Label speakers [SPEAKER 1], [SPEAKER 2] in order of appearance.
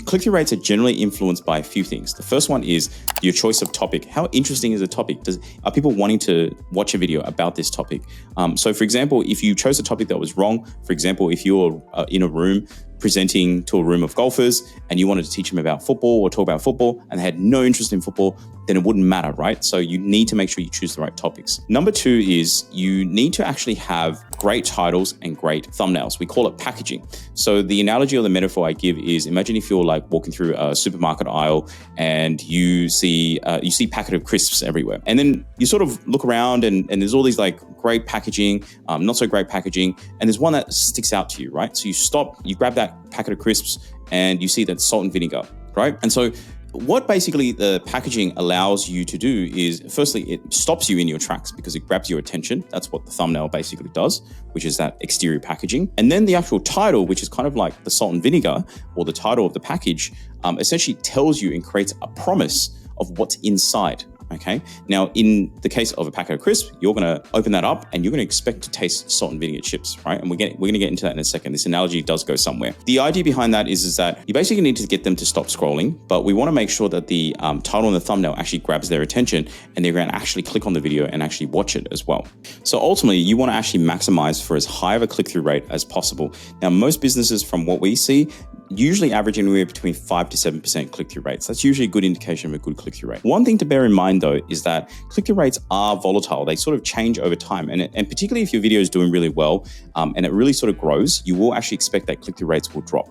[SPEAKER 1] click-through rates are generally influenced by a few things. The first one is your choice of topic. How interesting is the topic? Are people wanting to watch a video about this topic? So for example, if you chose a topic that was wrong, for example, if you're in a room presenting to a room of golfers and you wanted to teach them about football or talk about football and they had no interest in football, then it wouldn't matter, right? So you need to make sure you choose the right topics. Number two is you need to actually have great titles and great thumbnails. We call it packaging. So the analogy or the metaphor I give is, imagine if you're like walking through a supermarket aisle and you see packet of crisps everywhere. And then you sort of look around and there's all these like great packaging, not so great packaging, and there's one that sticks out to you, right? So you stop, you grab that packet of crisps and you see that salt and vinegar, right? And so what basically the packaging allows you to do is, firstly, it stops you in your tracks because it grabs your attention. That's what the thumbnail basically does, which is that exterior packaging. And then the actual title, which is kind of like the salt and vinegar, or the title of the package, essentially tells you and creates a promise of what's inside. Okay. Now, in the case of a packet of crisps, you're going to open that up and you're going to expect to taste salt and vinegar chips, right? And we're going to get into that in a second. This analogy does go somewhere. The idea behind that is that you basically need to get them to stop scrolling, but we want to make sure that the title and the thumbnail actually grabs their attention and they're going to actually click on the video and actually watch it as well. So ultimately, you want to actually maximize for as high of a click-through rate as possible. Now, most businesses, from what we see, usually average anywhere between 5 to 7% click-through rates. That's usually a good indication of a good click-through rate. One thing to bear in mind though is that click-through rates are volatile. They sort of change over time. And particularly if your video is doing really well and it really sort of grows, you will actually expect that click-through rates will drop.